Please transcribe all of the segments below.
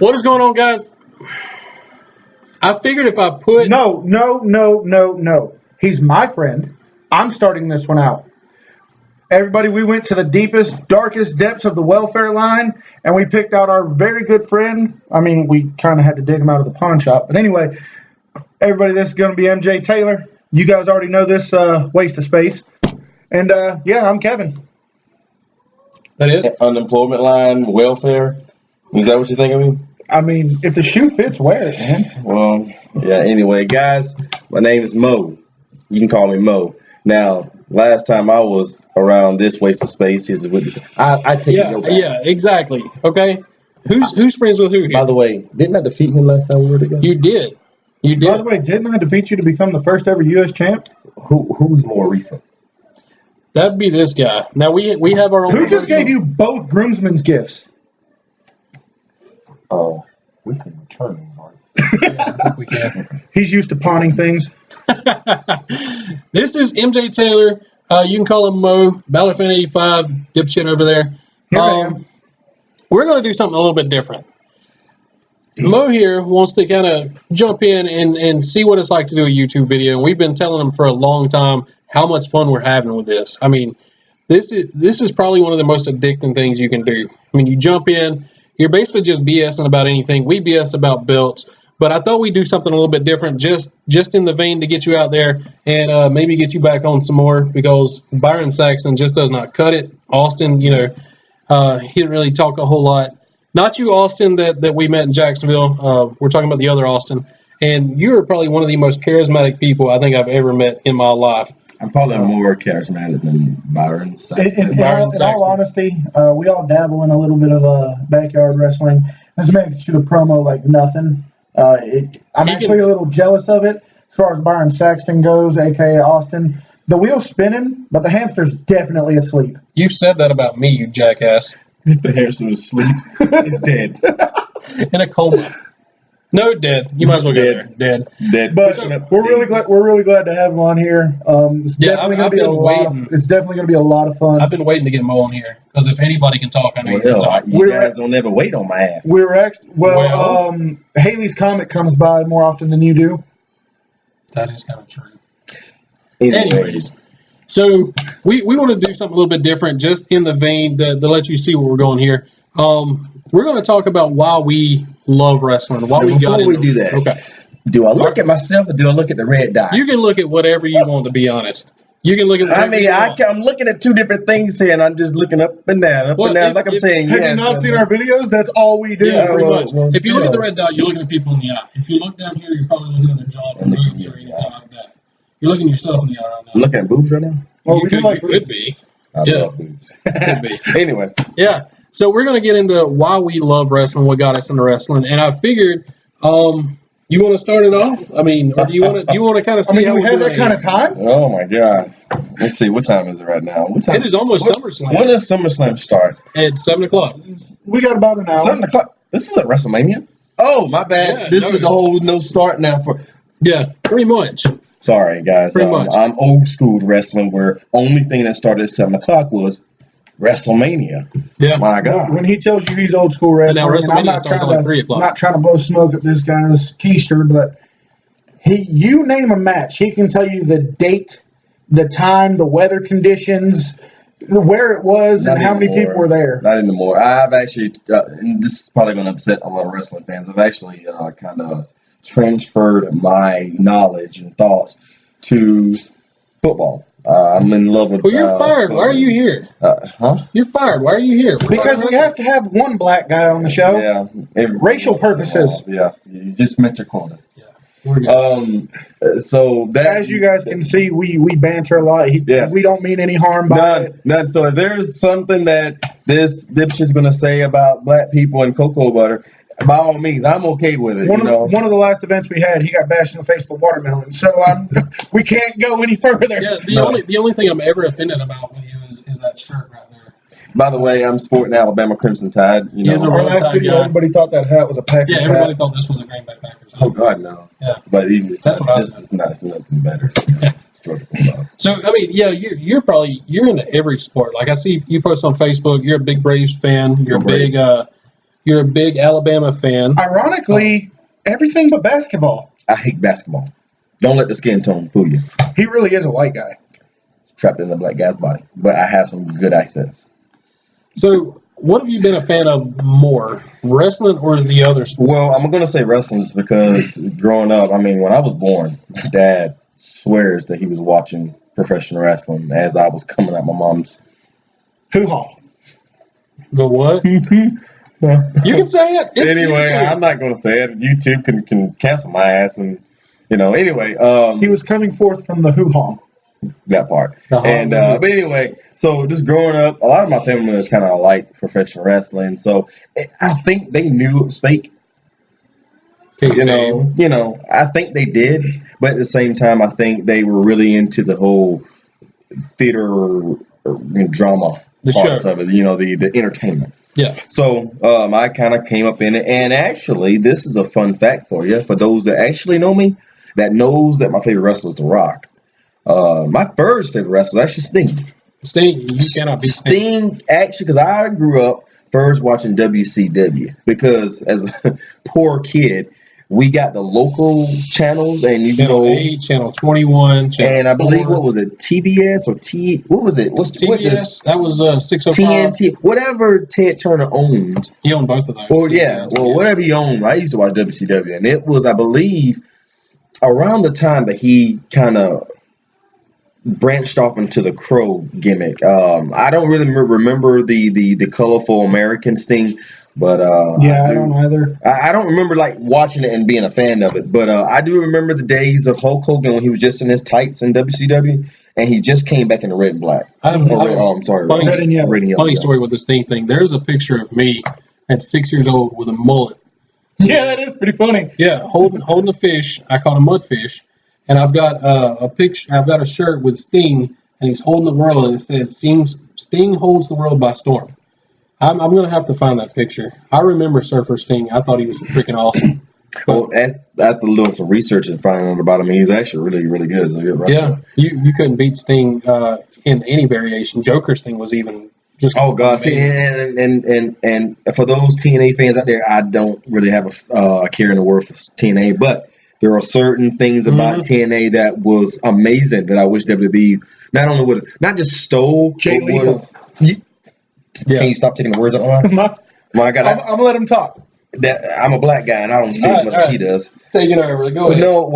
What is going on, guys? I figured if I put... No. He's my friend. I'm starting this one out. Everybody, we went to the deepest, darkest depths of the welfare line, and we picked out our very good friend. I mean, we kind of had to dig him out of the pawn shop. But anyway, everybody, this is going to be MJ Taylor. You guys already know this waste of space. And, yeah, I'm Kevin. That it? Unemployment line, welfare. Is that what you think of me? I mean, if the shoe fits, wear it, man. Well, yeah, anyway, guys, my name is Mo. You can call me Mo. Now, last time I was around this waste of space is with I take it back. Yeah, exactly. Okay. Who's friends with who here? By the way, didn't I defeat him last time we were together? You did. By the way, didn't I defeat you to become the first ever U.S. champ? Who's more recent? That'd be this guy. Now we have our own. Who just gave you both groomsmen's gifts? Oh, we can return them, Mark. Yeah, I think we can. He's used to pawning things. This is MJ Taylor. You can call him Mo. Ballard Fan 85, dipshit over there. We're going to do something a little bit different. Mo here wants to kind of jump in and see what it's like to do a YouTube video. And we've been telling him for a long time how much fun we're having with this. I mean, this is probably one of the most addicting things you can do. I mean, you jump in, you're basically just BSing about anything. We BS about belts. But I thought we'd do something a little bit different, just in the vein to get you out there and maybe get you back on some more, because Byron Saxton just does not cut it. Austin, he didn't really talk a whole lot. Not you, Austin, that we met in Jacksonville. We're talking about the other Austin. And you're probably one of the most charismatic people I think I've ever met in my life. I'm probably more charismatic than Byron Saxton. In all honesty, we all dabble in a little bit of backyard wrestling. This man can shoot a promo like nothing. I'm actually a little jealous of it as far as Byron Saxton goes, a.k.a. Austin. The wheel's spinning, but the hamster's definitely asleep. You said that about me, you jackass. The hamster was asleep. It's dead. In a coma. No, dead. You might as well go there. Dead. But we're really glad to have him on here. It's definitely going to be a lot of fun. I've been waiting to get Mo on here because if anybody can talk, I know you can talk. You guys don't ever wait on my ass. Haley's Comet comes by more often than you do. That is kind of true. Anyways, so we want to do something a little bit different, just in the vein to let you see where we're going here. We're going to talk about why we love wrestling. Before we do that, okay. Do I look at myself or do I look at the red dot? You can look at whatever you want, to be honest. You can look at. I'm looking at two different things here, and I'm just looking up and down, Like I'm saying, have you not seen our videos? That's all we do. Yeah, pretty much. If you look at the red dot, you're looking at people in the eye. If you look down here, you're probably looking at their jaw or boobs or anything like that. You're looking yourself in the eye right now. I'm looking at boobs right now. Well, you could be. I love boobs. Could be. Anyway. Yeah. So we're going to get into why we love wrestling, what got us into wrestling, and I figured, you want to start it off? I mean, or do you want to kind of see how we have that kind of time? Oh my God! Let's see, what time is it right now? It is almost SummerSlam. When does SummerSlam start? At 7:00. We got about an hour. 7:00. This is at WrestleMania. Oh my bad. Yeah, this is the whole no start now for. Yeah, pretty much. Sorry guys. Pretty much. I'm old school wrestling, where only thing that started at 7:00 was WrestleMania. Yeah. My God. When he tells you he's old school wrestling, I'm not trying to 3 o'clock. Not trying to blow smoke at this guy's keister, but you name a match, he can tell you the date, the time, the weather conditions, where it was, and how many people were there. Not anymore. I've actually, and this is probably going to upset a lot of wrestling fans, I've actually kind of transferred my knowledge and thoughts to football. I'm in love with. Well, you're fired. Why are you here? You're fired. Why are you here? Because we have to have one black guy on the show. Yeah. Racial purposes. Yeah. You just met your corner. Yeah. So that, as you guys can see, we banter a lot. We don't mean any harm by it. None. So if there's something that this dipshit's going to say about black people and cocoa butter, by all means, I'm okay with it. One of the last events we had, he got bashed in the face for watermelon. So we can't go any further. Yeah, the only thing I'm ever offended about with you is that shirt right there. By the way, I'm sporting Alabama Crimson Tide. Our last video, everybody thought that hat was a Packers hat. Yeah, everybody thought this was a Green Bay Packers hat. Oh God, no. Yeah, but even that's what I said. It's nothing better. So I mean, yeah, you're into every sport. Like I see you post on Facebook. You're a big Braves fan. You're a big You're a big Alabama fan. Ironically, everything but basketball. I hate basketball. Don't let the skin tone fool you. He really is a white guy. Trapped in the black guy's body. But I have some good accents. So, what have you been a fan of more, wrestling or the other sports? Well, I'm going to say wrestling just because growing up, I mean, when I was born, my dad swears that he was watching professional wrestling as I was coming out my mom's. Hoo-ha. The what? You can say it. It's Anyway, YouTube. I'm not going to say it. YouTube can cancel my ass. And, anyway. He was coming forth from the hoo-ha. That part. Uh-huh. And but anyway, so just growing up, a lot of my family members kind of like professional wrestling. So I think they knew it was fake. I think they did, but at the same time, I think they were really into the whole theater drama The parts show. of it. The entertainment. Yeah. So I kind of came up in it, and actually, this is a fun fact for you. For those that actually know me, that knows that my favorite wrestler is The Rock. My first favorite wrestler was actually Sting. Sting, you cannot beat Sting. Sting, actually, because I grew up first watching WCW. Because as a poor kid, we got the local channels, and you Channel go. 8, Channel 21, Channel And I believe 4. what was it, TBS or What was it? What TBS, that was 605. TNT? Whatever Ted Turner owns. He owned both of those. Well, yeah. Well, whatever he owned, I used to watch WCW, and it was, I believe, around the time that he kind of branched off into the Crow gimmick. I don't really remember the colorful American Sting, but I don't either. I don't remember like watching it and being a fan of it. But I do remember the days of Hulk Hogan when he was just in his tights in WCW, and he just came back in the red and black. I'm sorry, funny, red and yellow. Funny story with the Sting thing. There's a picture of me at 6 years old with a mullet. Yeah, that is pretty funny. Yeah, holding a fish. I caught a mudfish, and I've got a picture. I've got a shirt with Sting, and he's holding the world, and it says Sting holds the world by storm. I'm gonna have to find that picture. I remember Surfer Sting. I thought he was freaking awesome. Well, after doing some research and finding out about him, he's actually really, really good. He's a good wrestler. Yeah, you couldn't beat Sting in any variation. Joker Sting was even just. Oh God! See, and for those TNA fans out there, I don't really have a care in the world for TNA, but there are certain things about TNA that was amazing that I wish WWE not only would not just stole, Jay but would have. Yeah. Can you stop taking the words out of my mouth? I'm gonna let him talk. I'm a black guy and I don't steal as much as he does. Take it over. Go ahead. No,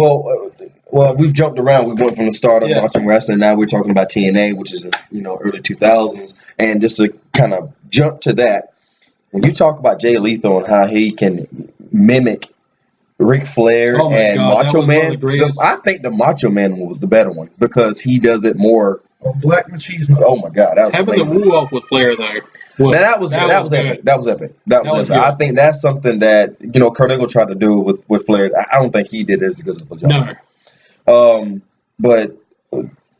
well, we've jumped around. We went from the start of watching wrestling. Now we're talking about TNA, which is early 2000s, and just to kind of jump to that, when you talk about Jay Lethal and how he can mimic Ric Flair and Macho Man, I think the Macho Man was the better one because he does it more. Black machismo. Oh my God, that was having amazing. the woo off with Flair though. That was epic. That was epic. I think that's something that Kurt Angle tried to do with Flair. I don't think he did as good as the job. No. But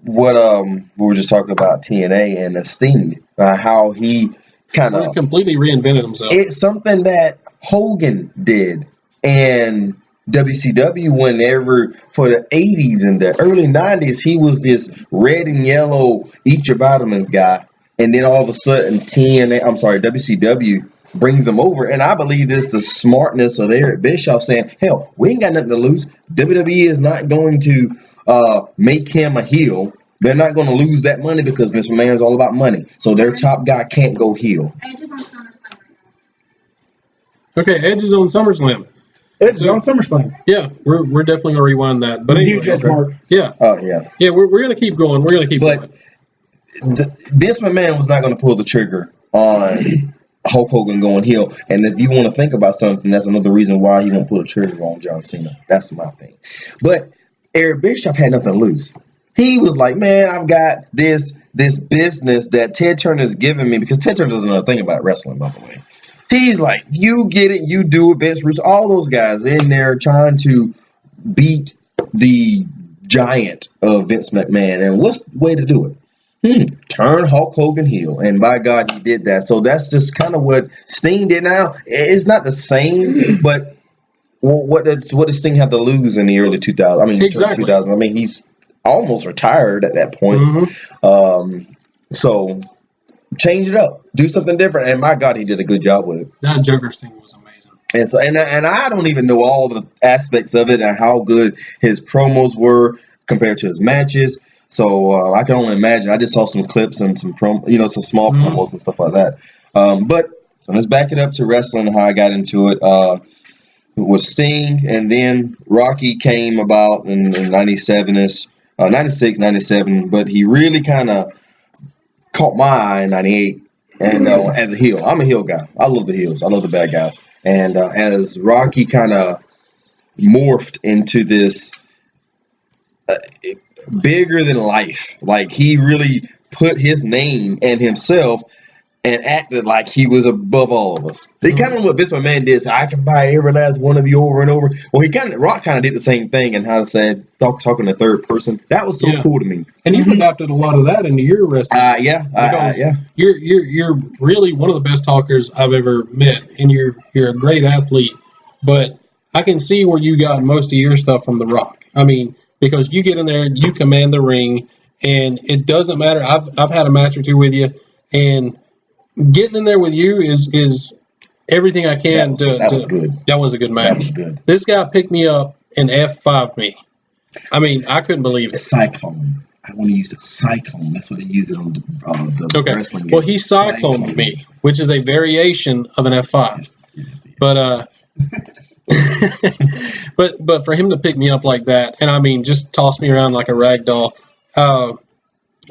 what we were just talking about TNA and the Sting, how he kind of completely reinvented himself. It's something that Hogan did and WCW whenever for the 80s and the early 90s he was this red and yellow eat your vitamins guy, and then all of a sudden WCW brings him over, and I believe this the smartness of Eric Bischoff saying, hell, we ain't got nothing to lose. WWE is not going to make him a heel. They're not going to lose that money because Vince McMahon is all about money, so their top guy can't go heel. Edge is on SummerSlam right now. Okay, Edge is on SummerSlam. It's on SummerSlam. Yeah, we're definitely gonna rewind that. But anyway, huge mark. Yeah. Oh yeah. Yeah, we're gonna keep going. We're gonna keep going. Vince McMahon was not going to pull the trigger on Hulk Hogan going heel. And if you want to think about something, that's another reason why he won't pull the trigger on John Cena. That's my thing. But Eric Bischoff had nothing to lose. He was like, man, I've got this business that Ted Turner's giving me, because Ted Turner doesn't know a thing about wrestling, by the way. He's like, you get it, you do it, Vince Russo, all those guys in there trying to beat the giant of Vince McMahon. And what's the way to do it? Turn Hulk Hogan heel, and by God, he did that. So that's just kind of what Sting did. Now it's not the same, but what does Sting have to lose in the early 2000s? I mean, exactly. 2000s. I mean, he's almost retired at that point. So change it up, do something different. And my God, he did a good job with it. That Joker thing was amazing. And so, and I don't even know all the aspects of it and how good his promos were compared to his matches. So I can only imagine. I just saw some clips and some some small promos and stuff like that. But so let's back it up to wrestling. How I got into it was Sting, and then Rocky came about in 97ish, 96, 97. But he really kind of caught my eye in 98. And as a heel, I'm a heel guy. I love the heels. I love the bad guys. And as Rocky kind of morphed into this bigger than life, like he really put his name and himself and acted like he was above all of us. He kind of what Vince McMahon did. So I can buy every last one of you over and over. Well, Rock kind of did the same thing, and how to say talking to third person. That was so cool to me. And you've adapted a lot of that into your wrestling. Yeah. You're really one of the best talkers I've ever met, and you're a great athlete. But I can see where you got most of your stuff from The Rock. I mean, because you get in there, you command the ring, and it doesn't matter. I've had a match or two with you, and getting in there with you is everything I can. That was good. That was a good match. That was good. This guy picked me up and F5'd me. I mean, I couldn't believe it. Cyclone. I want to use the cyclone. That's what they use it on the wrestling game. Well, he cycloned me, which is a variation of an F5. But but for him to pick me up like that, and I mean, just toss me around like a rag doll. I don't.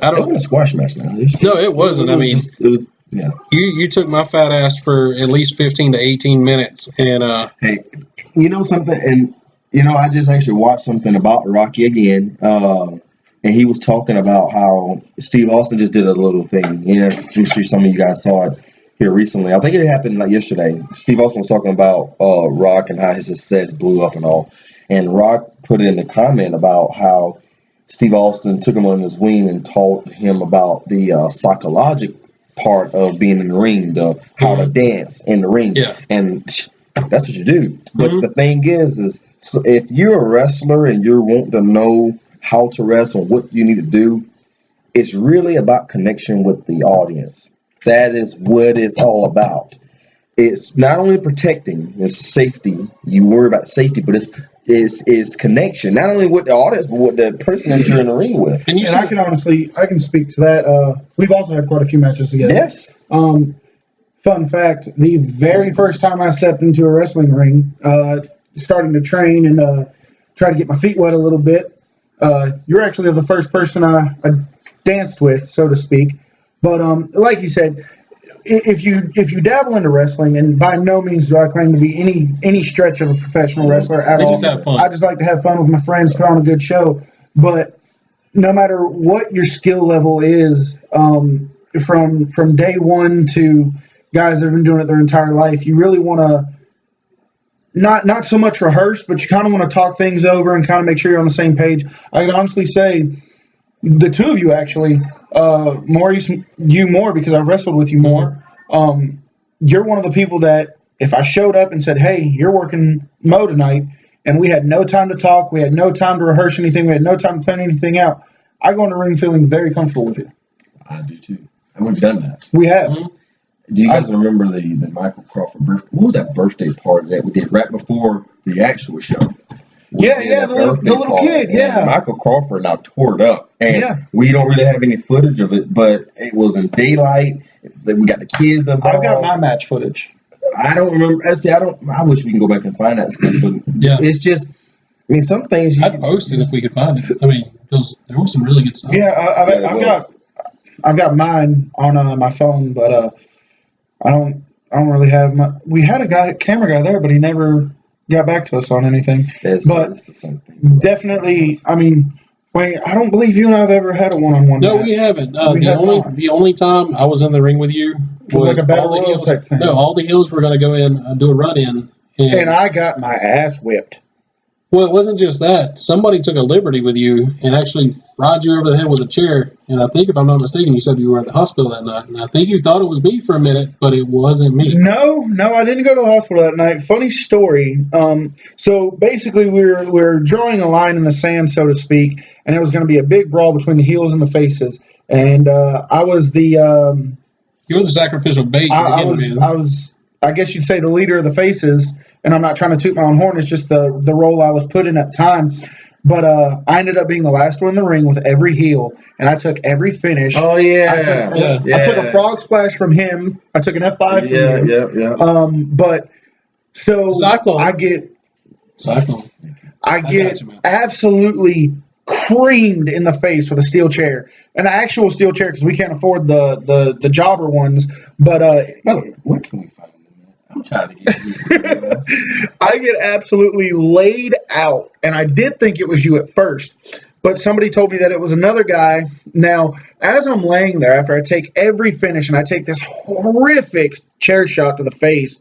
It wasn't a squash match now. No, it wasn't. I mean, it was. Yeah. You took my fat ass for at least 15 to 18 minutes, and hey, you know something, and I just actually watched something about Rocky again, and he was talking about how Steve Austin just did a little thing. I'm sure some of you guys saw it here recently. I think it happened like yesterday. Steve Austin was talking about Rock and how his success blew up and all, and Rock put in a comment about how Steve Austin took him on his wing and taught him about the psychological part of being in the ring, how to dance in the ring, and that's what you do. But the thing is so if you're a wrestler and you're wanting to know how to wrestle and what you need to do, it's really about connection with the audience. That is what it's all about. It's not only protecting, it's safety. You worry about safety, but it's connection, not only with the audience, but with the person that you're in the ring with. And I can speak to that. We've also had quite a few matches together. Yes. Fun fact, the very first time I stepped into a wrestling ring, starting to train and try to get my feet wet a little bit, you're actually the first person I danced with, so to speak. But like you said, if you dabble into wrestling, and by no means do I claim to be any stretch of a professional wrestler at all. Just have fun. I just like to have fun with my friends, put on a good show. But no matter what your skill level is, from day one to guys that have been doing it their entire life, you really want to not so much rehearse, but you kind of want to talk things over and kind of make sure you're on the same page. I can honestly say the two of you actually, Maurice, you more because I've wrestled with you more. You're one of the people that if I showed up and said, hey, you're working Mo tonight, and we had no time to talk, we had no time to rehearse anything, we had no time to plan anything out, I go in the ring feeling very comfortable with you. I do too. And we've done that. We have. Do you guys remember the Michael Crawford birthday? What was that birthday party that we did right before the actual show? The little kid, Michael Crawford now tore it up. And we don't really have any footage of it, but it was in daylight. We got the kids involved. I've got my match footage. I don't remember. I wish we can go back and find that stuff, but it's just, some things. I'd post it if we could find it. I mean, because there was some really good stuff. Yeah, I've got mine on my phone, but I don't really have my. We had a camera guy there, but he never got back to us on anything. It's the same thing. Definitely, Wayne, I don't believe you and I have ever had a one-on-one. No, match. we haven't. The only time I was in the ring with you was like a battle royal type thing. No, all the heels were going to go in and do a run-in. And I got my ass whipped. Well, it wasn't just that. Somebody took a liberty with you and actually fried you over the head with a chair. And I think, if I'm not mistaken, you said you were at the hospital that night. And I think you thought it was me for a minute, but it wasn't me. No, I didn't go to the hospital that night. Funny story. So basically, we're drawing a line in the sand, so to speak, and it was going to be a big brawl between the heels and the faces. And I was the You're the sacrificial bait. I man. was, I guess you'd say the leader of the faces, and I'm not trying to toot my own horn. It's just the role I was put in at the time. But I ended up being the last one in the ring with every heel, and I took every finish. Oh yeah, I took a frog splash from him. I took an F5 from him. Yeah. But so Cyclone. I get got you, man. absolutely creamed in the face with a steel chair, an actual steel chair, because we can't afford the jobber ones. But where can we find them? I'm trying to get. I get absolutely laid out, and I did think it was you at first, but somebody told me that it was another guy. Now, as I'm laying there after I take every finish and I take this horrific chair shot to the face,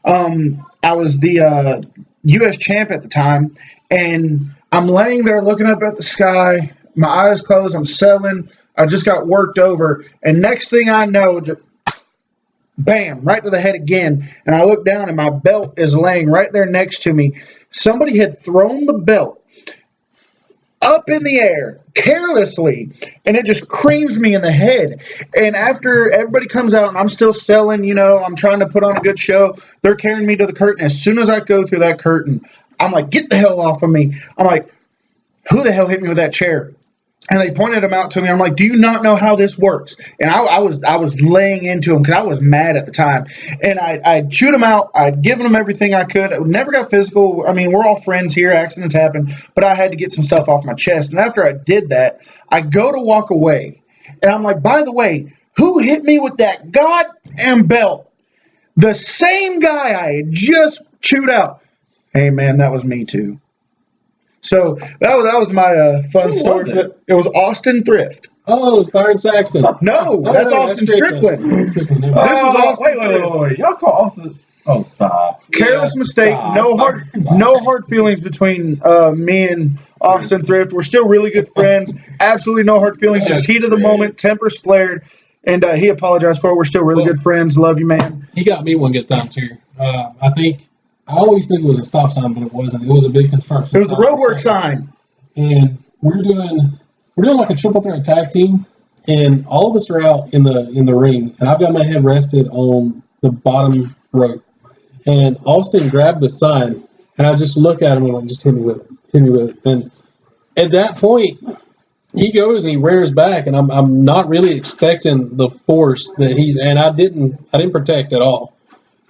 I was the U.S. champ at the time, and I'm laying there looking up at the sky, my eyes closed, I'm selling, I just got worked over, and next thing I know, just bam, right to the head again, and I look down and my belt is laying right there next to me. Somebody had thrown the belt up in the air carelessly, and it just creams me in the head. And after everybody comes out and I'm still selling, I'm trying to put on a good show, they're carrying me to the curtain. As soon as I go through that curtain, I'm like, get the hell off of me. I'm like, who the hell hit me with that chair? And they pointed them out to me. I'm like, do you not know how this works? And I was laying into them because I was mad at the time. And I'd shoot them out. I'd given them everything I could. I never got physical. I mean, we're all friends here. Accidents happen. But I had to get some stuff off my chest. And after I did that, I go to walk away. And I'm like, by the way, who hit me with that goddamn belt? The same guy I had just chewed out. Hey, man, that was me too. So that was my fun story. It was Austin Thrift. Oh, it's Byron Saxton. No, that's Austin Strickland. This was Austin. Wait. Y'all call Austin? Oh, stop. Careless mistake. No hard feelings between me and Austin Thrift. We're still really good friends. Absolutely no hard feelings. Just heat of the moment. Tempers flared. And he apologized for it. We're still really good friends. Love you, man. He got me one good time, too. I always think it was a stop sign, but it wasn't. It was a big construction. It was the roadwork sign. And we're doing like a triple threat tag team, and all of us are out in the ring, and I've got my head rested on the bottom rope. And Austin grabbed the sign, and I just look at him and like, just hit me with it. And at that point, he goes and he rears back, and I'm not really expecting the force that and I didn't protect at all.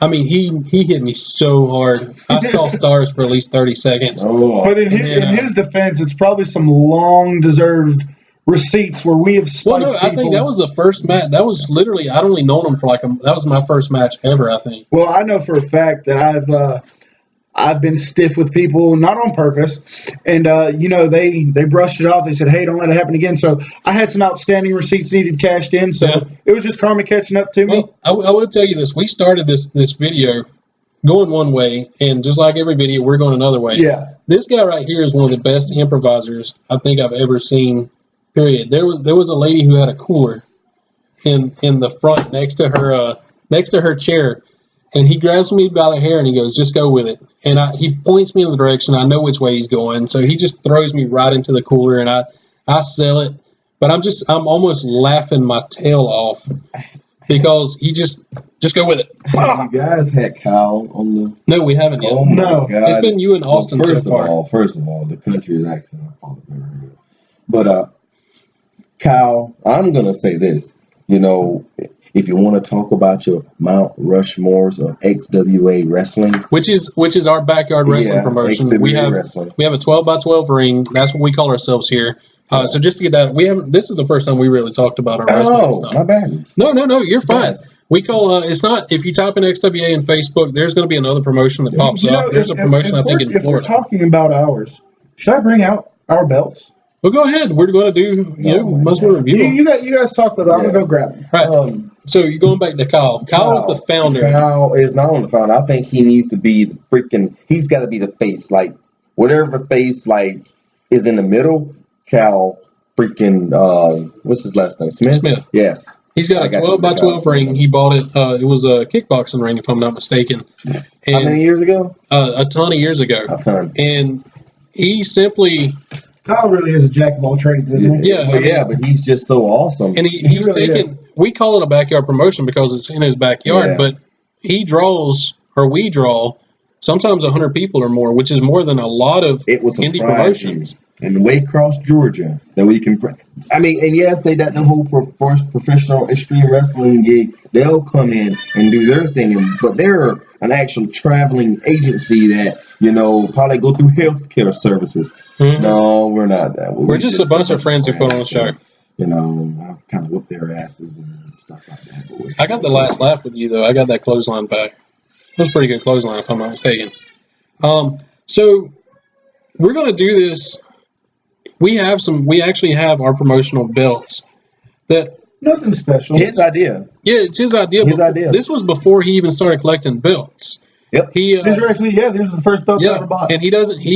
I mean, he hit me so hard. I saw stars for at least 30 seconds. Oh. But in his defense, it's probably some long-deserved receipts where we have spiked people. I think that was the first match. That was literally, I'd only known him for that was my first match ever, I think. Well, I know for a fact that I've been stiff with people, not on purpose, and they brushed it off. They said, "Hey, don't let it happen again." So I had some outstanding receipts needed cashed in. So It was just karma catching up to me. Well, I will tell you this: we started this video going one way, and just like every video, we're going another way. Yeah. This guy right here is one of the best improvisers I think I've ever seen. Period. There was a lady who had a cooler in the front next to her chair. And he grabs me by the hair and he goes, "Just go with it." And he points me in the direction. I know which way he's going. So he just throws me right into the cooler and I sell it. But I'm almost laughing my tail off because he just go with it. You guys had Kyle on the... No, we haven't yet. Oh No. God. It's been you and Austin Well, so far. First of all, the country accent, I probably never heard it. But Kyle, I'm going to say this. If you want to talk about your Mount Rushmores of XWA wrestling, Which is our backyard wrestling promotion. XWA We have wrestling. a 12x12 ring. That's what we call ourselves here. So just to get that, this is the first time we really talked about our wrestling stuff. My bad. No, you're fine. We call it's not, if you type in XWA in Facebook, there's going to be another promotion that pops up. There's a promotion I think in If we're Florida. talking about ours, should I bring out our belts? Well, go ahead. We're going to do might as well review them. You guys talk a little. I'm gonna go grab them. Right. So you're going back to Kyle. Kyle is the founder. Kyle is not on the founder. I think he needs to be the freaking. He's got to be the face. Like whatever face is in the middle. Kyle freaking. What's his last name? Smith. Yes. He's got a 12x12 ring. He bought it. It was a kickboxing ring, if I'm not mistaken. And how many years ago? A ton of years ago. A ton. And he simply. Kyle really is a jack of all trades, isn't he? Yeah. But he's just so awesome. And he's really taken. is. we call it a backyard promotion because it's in his backyard, Yeah. but he draws, or we draw, sometimes 100 people or more, which is more than a lot of It was indie surprising. promotions. In Waycross, Georgia, that we can. I mean, and yes, they got the whole professional extreme wrestling gig. They'll come in and do their thing, but they're an actual traveling agency that probably go through healthcare services. Mhm. No, we're not that. We're just a bunch of friends who put on a show. I've kind of whipped their asses and stuff like that. But I got the last laugh with you though. I got that clothesline back. It was a pretty good clothesline, if I'm not mistaken. So we're gonna do this. We actually have our promotional belts that. Nothing special. His idea. Yeah, it's his idea. His idea. This was before he even started collecting belts. Yep. He These are actually, these are the first belts I ever bought. and he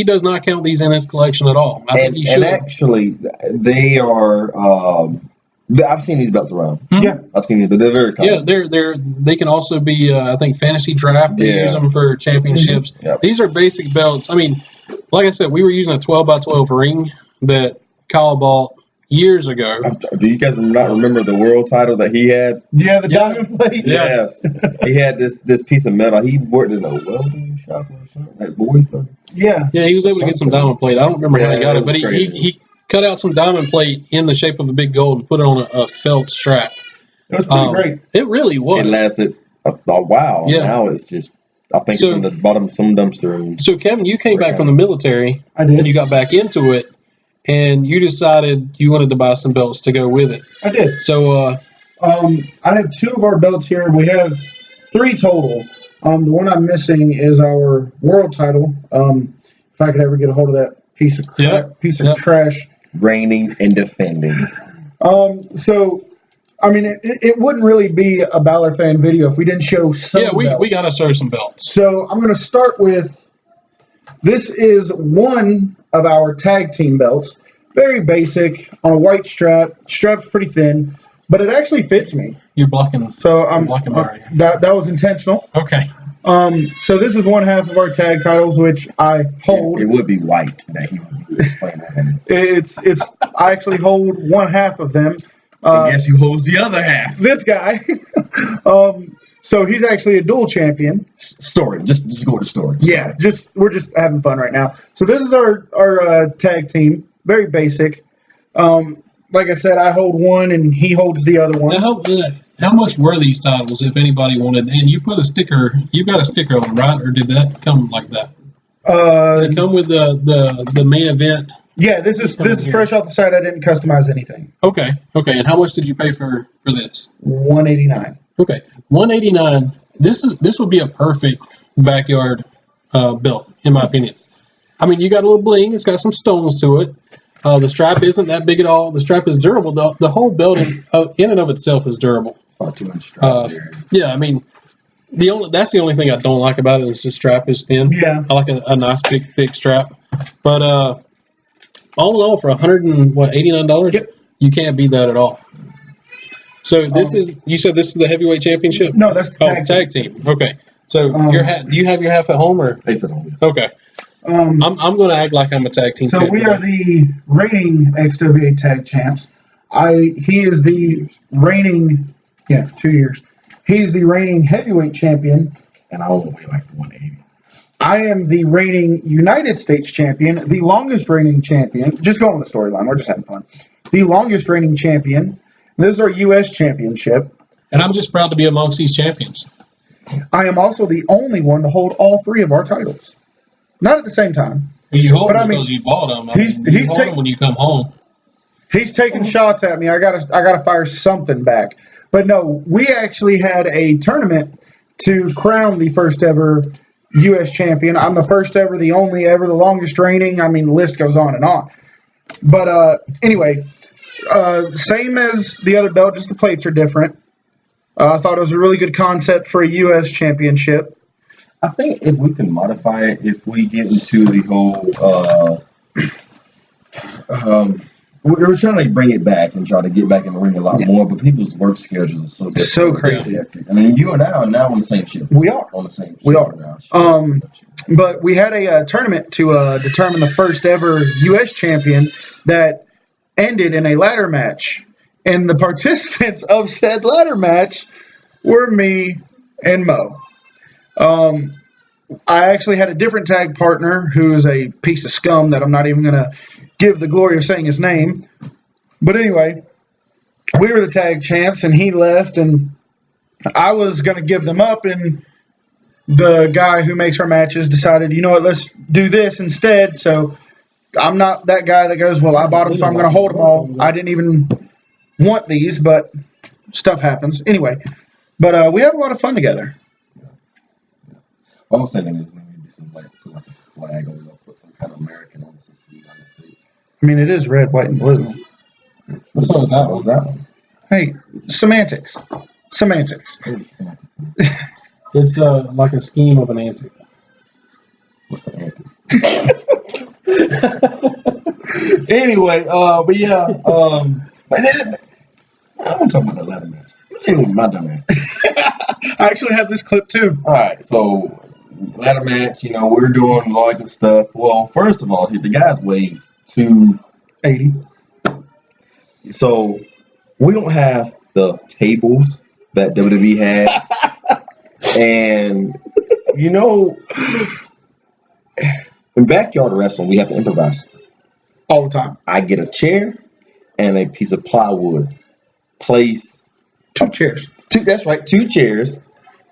does not count these in his collection at all. I think he should. And actually, they are. I've seen these belts around. Mhm. Yeah. I've seen these, but they're very common. Yeah, they can also be I think fantasy draft. They Yeah. use them for championships. Mhm. Yep. These are basic belts. I mean, like I said, we were using a 12x12 ring that Kyle bought years ago. Do you guys not remember the world title that he had? Yeah, the Yeah. diamond plate. Yeah. Yes. He had this piece of metal. He worked in a welding shop or something at Boys Club. Yeah. Yeah, he was able to get some diamond plate. I don't remember how he Yeah, got it it, but was he crazy. cut out some diamond plate in the shape of a big gold and put it on a felt strap. It was pretty great. It really was. It lasted a while. Yeah. Now it's just, I think So- it's in the bottom of some dumpster. And So, Kevin, you came back from the military I and did. you got back into it, and you decided you wanted to buy some belts to go with it. I did. So, I have 2 of our belts here. We have 3 total. The one I'm missing is our world title. If I could ever get a hold of that piece of crap, Yeah. piece of Yeah. trash. reigning and defending. So, I mean, it wouldn't really be a Balor fan video if we didn't show some yeah, we belts. got to show some belts. So I'm going to start with, this is one of our tag team belts. Very basic, on a white strap. Strap's pretty thin, but it actually fits me. You're blocking. So I'm Blocking Mario. that was intentional. Okay. So this is one half of our tag titles, which I hold. It would be white that he would be displaying on. It's I actually hold one half of them. I guess who holds the other half. This guy. So he's actually a dual champion. Story. Just go to story. Yeah, we're just having fun right now. So this is our tag team. Very basic. Like I said, I hold one and he holds the other one. Now, how much were these titles, if anybody wanted? And you put a sticker. You got a sticker on them, right? Or did that come like that? Did it come with the main event? Yeah, this is fresh off the site. I didn't customize anything. Okay. And how much did you pay for this? $189. Okay, $189. This would be a perfect backyard belt, in my opinion. I mean, you got a little bling. It's got some stones to it. The strap isn't that big at all. The strap is durable. The whole belt in and of itself is durable. About 200 strap there. Yeah, I mean, that's the only thing I don't like about it is the strap is thin. Yeah. I like a nice big thick strap. But all in all, for $189, Yep. you can't beat that at all. So you said this is the heavyweight championship? No, that's the Tag team. Okay. So do you have your half at home or? They said on. Okay. Um, I'm going to act like I'm a tag team. so champion. we are the reigning XWA tag champs. He is the reigning, 2 years. He's the reigning heavyweight champion. And I only weigh like 180. I am the reigning United States champion, the longest reigning champion. Just going with the storyline. We're just having fun. The longest reigning champion. This is our U.S. championship. And I'm just proud to be amongst these champions. I am also the only one to hold all 3 of our titles. Not at the same time. You hold But I them mean, because you bought them. he's you hold take- them when you come home. He's taking shots at me. I gotta fire something back. But no, we actually had a tournament to crown the first ever U.S. champion. I'm the first ever, the only ever, the longest reigning. I mean, the list goes on and on. But anyway, same as the other belt, just the plates are different. I thought it was a really good concept for a U.S. championship. I think if we can modify it, if we get into the whole, we're trying to bring it back and try to get back in the ring a lot more, but people's work schedules are so different. So crazy. I mean, you and I are now on the same ship. We are. On the same ship We are. now. But we had a tournament to determine the first ever U.S. champion that ended in a ladder match. And the participants of said ladder match were me and Mo. I actually had a different tag partner who is a piece of scum that I'm not even going to give the glory of saying his name. But anyway, we were the tag champs, and he left, and I was going to give them up, and the guy who makes our matches decided, you know what, let's do this instead. So I'm not that guy that goes, well, I bought them, so I'm going to hold them all. I didn't even want these, but stuff happens. Anyway, but we have a lot of fun together. What I was thinking is maybe do some like put like a flag on it, put some kind of American on this the United States. I mean, it is red, white, and blue. What song is that What was one? that one? Hey, semantics. Semantics. It's like a scheme of an antic. What's the anthem? Anyway, but yeah, But then, I want to talk about the ladder match. Let's see what my dumb ass. I actually have this clip too. All right, so ladder match, we're doing larger stuff. Well, first of all, the guy's weighs 80. So we don't have the tables that WWE has. And, in backyard wrestling, we have to improvise. All the time. I get a chair and a piece of plywood. Place 2 chairs. that's right, 2 chairs,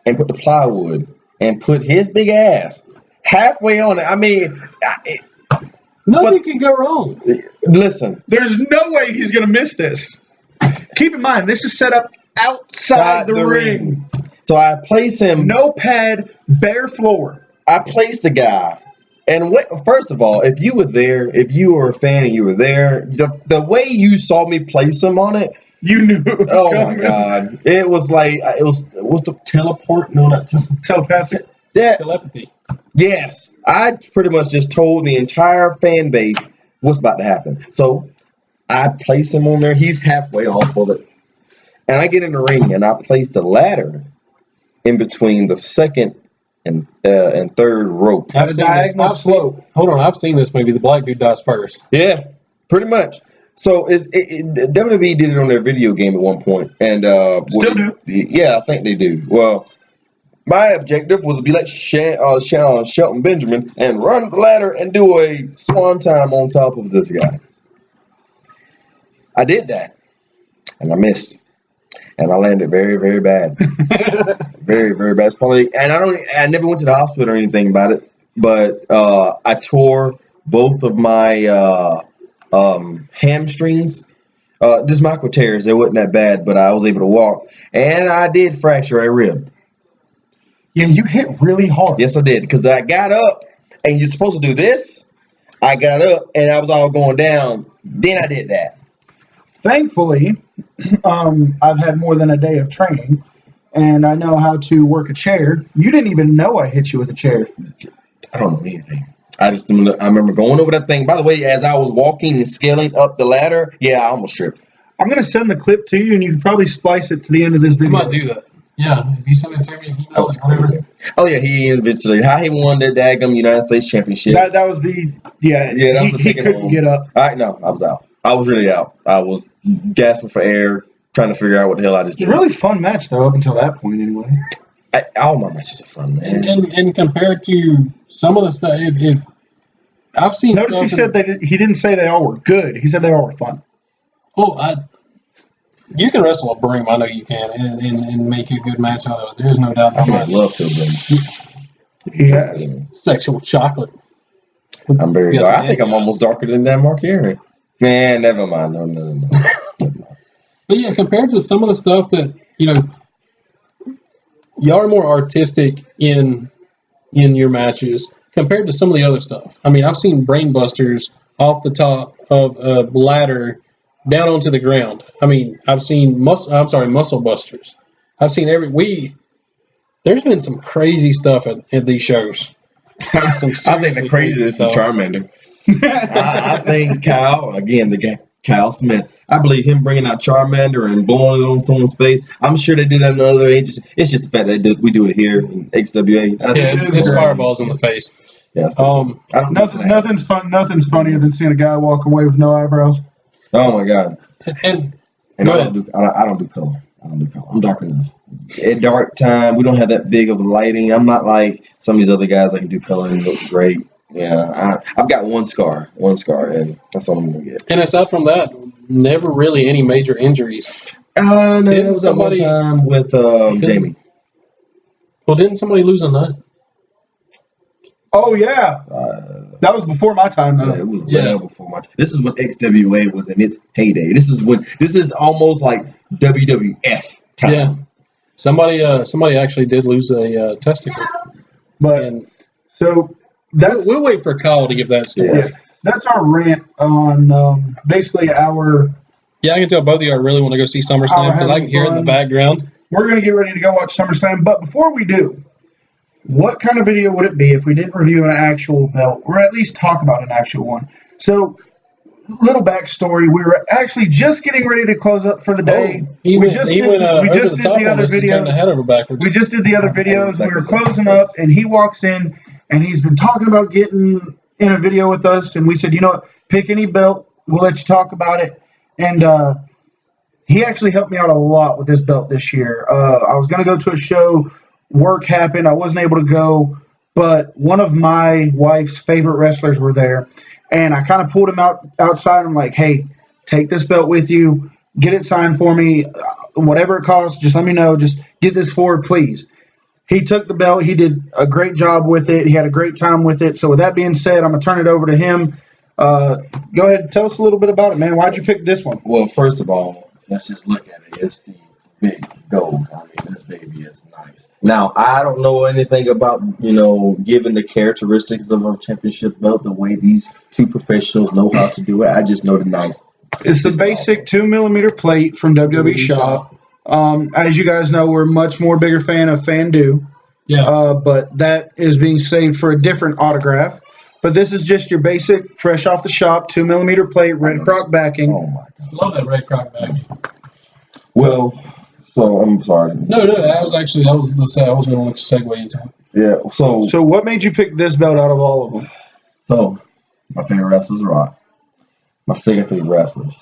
and put the plywood and put his big ass halfway on it. I mean, Nothing can go wrong. listen. There's no way he's going to miss this. Keep in mind, this is set up outside the ring. So I place him. No pad, bare floor. I placed the guy. And first of all, if you were a fan and you were there, the way you saw me place him on it, You knew it was oh coming. my god, it was like what's the teleport? No, not Telepathic. yeah. Telepathy. Yes, I pretty much just told the entire fan base what's about to happen. So I place him on there. He's halfway off of it, and I get in the ring and I place the ladder in between the second and third rope. I've seen this. Hold on, I've seen this movie. The black dude dies first. Yeah, pretty much. So WWE did it on their video game at one point, and Still do. Yeah, I think they do. Well, my objective was to be like Shelton Benjamin and run the ladder and do a swan time on top of this guy. I did that, and I missed, and I landed very, very bad, very, very bad. It's probably, and I never went to the hospital or anything about it, but I tore both of my hamstrings. Just micro tears. It wasn't that bad, but I was able to walk, and I did fracture a rib. Yeah, you hit really hard. Yes, I did, because I got up, and you're supposed to do this. I got up, and I was all going down. Then I did that. Thankfully, I've had more than a day of training, and I know how to work a chair. You didn't even know I hit you with a chair. I don't know anything. I remember going over that thing. By the way, as I was walking and scaling up the ladder, yeah, I almost tripped. I'm going to send the clip to you, and you can probably splice it to the end of this I video. might do that. Yeah, if you send it to me, That was crazy. Oh yeah, he eventually how he won the daggum United States Championship. That was the that was the he ticket couldn't home. get up. No, I was out. I was really out. I was gasping for air, trying to figure out what the hell I just It's did. a really fun match though, up until that point anyway. All my matches are fun, man. And compared to some of the stuff, if I've seen. Notice he said he didn't say they all were good. He said they all were fun. Oh, you can wrestle a broom. I know you can, and make a good match out of it. There's no doubt I about would it. love to, but He has. Sexual chocolate. I'm very Yes, dark. I I think am. I'm almost darker than that Mark Henry. Man, never mind. No. But yeah, compared to some of the stuff that y'all are more artistic in your matches compared to some of the other stuff. I mean, I've seen brain busters off the top of a ladder down onto the ground. I mean, I've seen muscle busters. I've seen there's been some crazy stuff at these shows. I think the craziest is Charmander. I think Kyle, again, the guy, Kyle Smith, I believe him bringing out Charmander and blowing it on someone's face. I'm sure they do that in other agencies. It's just the fact that we do it here in XWA. It's fireballs in the face. Yeah. Nothing's funnier than seeing a guy walk away with no eyebrows. Oh my God. And And Go I ahead. don't do I don't do color. I don't do color. I'm dark enough. At dark time, we don't have that big of a lighting. I'm not like some of these other guys that can do color and it looks great. Yeah, I've got one scar, and that's all I'm gonna get. And aside from that, never really any major injuries. No, that Didn't was at one somebody? time with Jamie. Well, didn't somebody lose a nut? Oh yeah, that was before my time Yeah, though. it was Yeah. well before my. This is when XWA was in its heyday. This is almost like WWF time. Yeah. Somebody actually did lose a testicle. But And so that's we'll wait for Kyle to give that story. Yeah. that's our rant on basically our. Yeah, I can tell both of you really want to go see SummerSlam because I can hear it in the fun. background. We're gonna get ready to go watch SummerSlam, but before we do, what kind of video would it be if we didn't review an actual belt, or at least talk about an actual one? So, little backstory: we were actually just getting ready to close up for the day. He we went, just he did, went we over just the did top the on other us and turned the videos. head over backwards. We just did the other videos. We were closing up, and he walks in, and he's been talking about getting in a video with us. And we said, you know what, pick any belt. We'll let you talk about it. And he actually helped me out a lot with this belt this year. I was going to go to a show. Work happened. I wasn't able to go, but one of my wife's favorite wrestlers were there. And I kind of pulled him outside. I'm like, hey, take this belt with you. Get it signed for me. Whatever it costs, just let me know. Just get this forward, please. He took the belt. He did a great job with it. He had a great time with it. So with that being said, I'm going to turn it over to him. Go ahead and tell us a little bit about it, man. Why'd you pick this one? Well, first of all, let's just look at it. It's the big gold. I mean, this baby is nice. Now, I don't know anything about, giving the characteristics of a championship belt the way these two professionals know how to do it. I just know the nice. It's the basic 2mm plate from WWE Shop. As you guys know, we're a much more bigger fan of Fandu. Yeah. But that is being saved for a different autograph. But this is just your basic, fresh off the shop, 2mm plate, red croc backing. Oh my God. Love that red croc back. Well, so I'm sorry. No, that was the say I was going to segue into it. Yeah. So what made you pick this belt out of all of them? So my favorite wrestlers Rock. My second favorite wrestlers,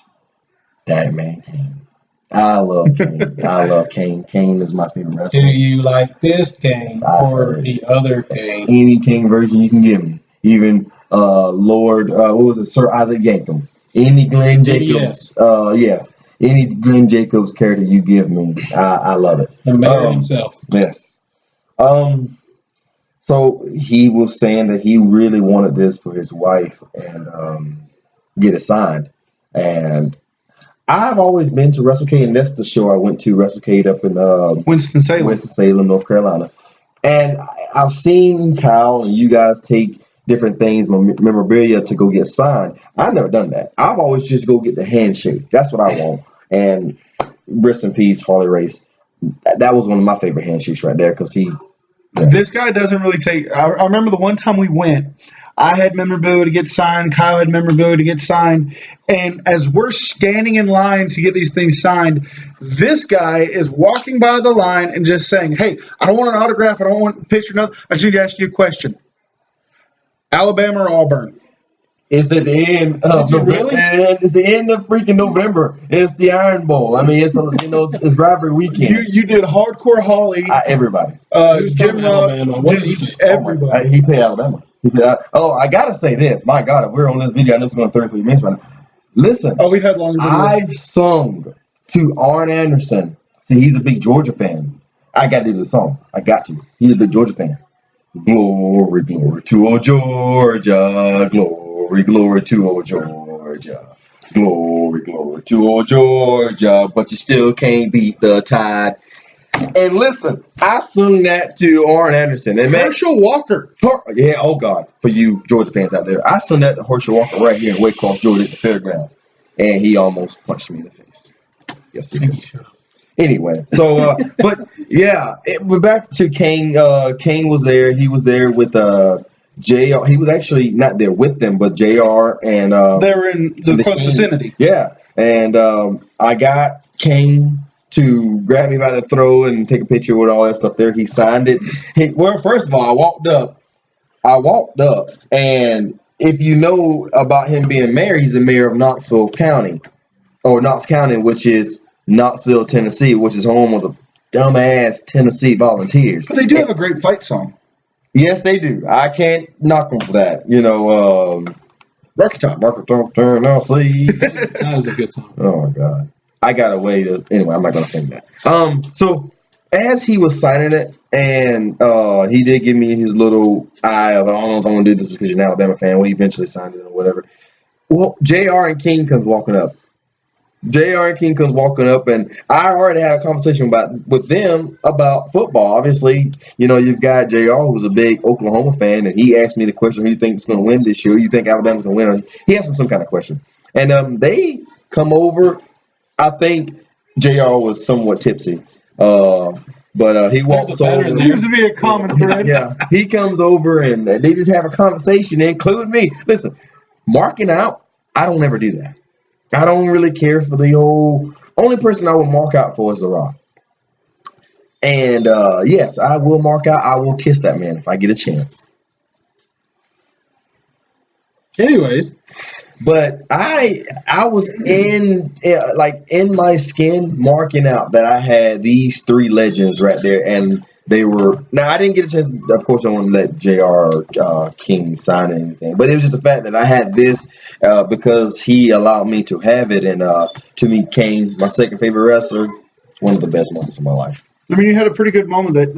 that man Kane. I love Kane. I love Kane. Kane is my favorite Do wrestler. you like this Kane or the other Kane? Any King version you can give me. Even Lord, what was it, Sir Isaac Yankum. Any Glenn Jacobs. Yes. Any Glenn Jacobs character you give me, I love it. The mayor himself. Yes. So he was saying that he really wanted this for his wife and get it signed. And I've always been to WrestleCade, and that's the show I went to, WrestleCade up in Winston-Salem, North Carolina. And I've seen Kyle and you guys take different things, memorabilia to go get signed. I've never done that. I've always just go get the handshake. That's what I want. And rest in peace, Harley Race. That was one of my favorite handshakes right there because he. Yeah. This guy doesn't really take. I remember the one time we went. I had memorabilia to get signed. Kyle had memorabilia to get signed. And as we're standing in line to get these things signed, this guy is walking by the line and just saying, hey, I don't want an autograph. I don't want a picture. Nothing. I just need to ask you a question. Alabama or Auburn? It's at the end of November. Really? It's the end of freaking November. It's the Iron Bowl. I mean, it's rivalry weekend. You did hardcore Holly. Everybody. Who's Jim from Rock. Alabama? What did he do? Everybody. He played Alabama. I gotta say this. My God, if we're on this video, I know it's going 33 minutes right now. Listen. Oh, we've had longer videos. I've sung to Arn Anderson. See, he's a big Georgia fan. I got to do the song. I got to. He's a big Georgia fan. Glory, glory to old Georgia. Glory, glory to old Georgia. Glory, glory to old Georgia. But you still can't beat the Tide. And listen, I sung that to Arn Anderson. And Herschel Walker. Yeah, oh God, for you Georgia fans out there. I sung that to Herschel Walker right here in Waycross, Georgia at the fairgrounds. And he almost punched me in the face. Yes, he did. Anyway, so, but yeah, we're back to Kane. Kane was there. He was there with JR. He was actually not there with them, but JR and they were in the close vicinity. Yeah, and I got Kane to grab me by the throat and take a picture with all that stuff there. He signed it. First of all, I walked up, and if you know about him being mayor, he's the mayor of Knoxville County. or Knox County, which is Knoxville, Tennessee, which is home of the dumbass Tennessee Volunteers. But they do have a great fight song. Yes, they do. I can't knock them for that. Rocky Top. Tennessee. That was a good song. Oh my God. I got a way to. Anyway, I'm not gonna sing that. So as he was signing it, and he did give me his little eye of, I don't know if I'm gonna do this because you're an Alabama fan. We eventually signed it or whatever. Well, JR and King comes walking up. And I already had a conversation with them about football. Obviously, you've got JR, who's a big Oklahoma fan, and he asked me the question, who do you think is going to win this year? You think Alabama's going to win? He asked him some kind of question. And they come over. I think JR was somewhat tipsy. But he walks over. Seems to be a common thread. Yeah, he comes over, and they just have a conversation, include me. Listen, marking out, I don't ever do that. I don't really care for the only person I will mark out for is The Rock. And yes, I will mark out. I will kiss that man if I get a chance. Anyways. But I was in my skin marking out that I had these three legends right there, and they were. Now I didn't get a chance. Of course, I want to let J.R. King sign anything, but it was just the fact that I had this because he allowed me to have it, and to me, Kane, my second favorite wrestler, one of the best moments of my life. I mean, you had a pretty good moment that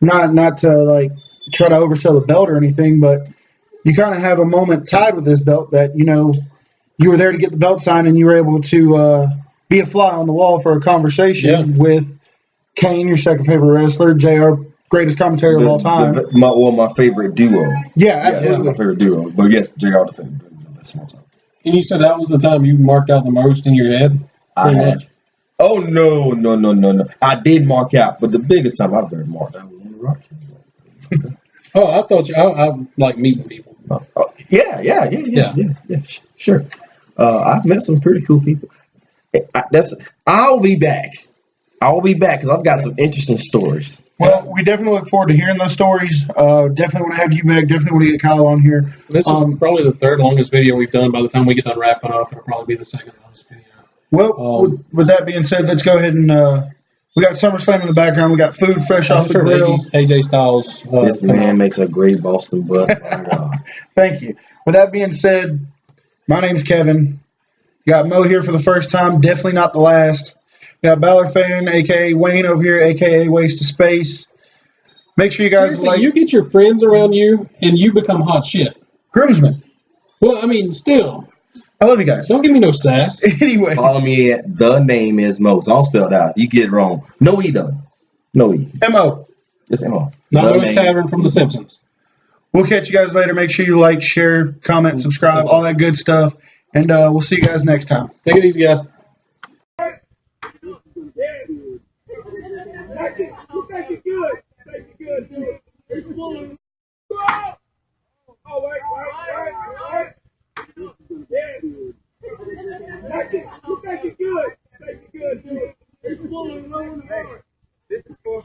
not to try to oversell the belt or anything, but you kind of have a moment tied with this belt that, you were there to get the belt signed and you were able to be a fly on the wall for a conversation with Kane, your second favorite wrestler, JR, greatest commentator of all time. My favorite duo. Yeah, absolutely. Yeah, my favorite duo. But yes, JR the best of all time. And you said that was the time you marked out the most in your head? I have. Oh, no. I did mark out, but the biggest time I've ever marked out was when The Rock came out. Oh, I thought I like meeting people. Yeah. Sure. I've met some pretty cool people. I'll be back because I've got some interesting stories. Well, we definitely look forward to hearing those stories. Definitely want to have you back. Definitely want to get Kyle on here. This is probably the third longest video we've done. By the time we get done wrapping up, it'll probably be the second longest video. Well, with that being said, let's go ahead and we got SummerSlam in the background. We got food fresh off the grill. AJ Styles. This man makes a great Boston butt. My God. Thank you. With that being said, my name's Kevin. Got Mo here for the first time. Definitely not the last. Got Balor fan, a.k.a. Wayne over here, a.k.a. Waste of Space. Make sure you guys you get your friends around you and you become hot shit. Groomsmen. Well, I mean, still. I love you guys. Don't give me no sass. Anyway. Follow me at the name is Mo. It's all spelled out. You get it wrong. No E though. No E. M-O. Just M-O. Not Mo's Tavern from The Simpsons. We'll catch you guys later. Make sure you like, share, comment, subscribe, all that good stuff. And we'll see you guys next time. Take it easy, guys. This is for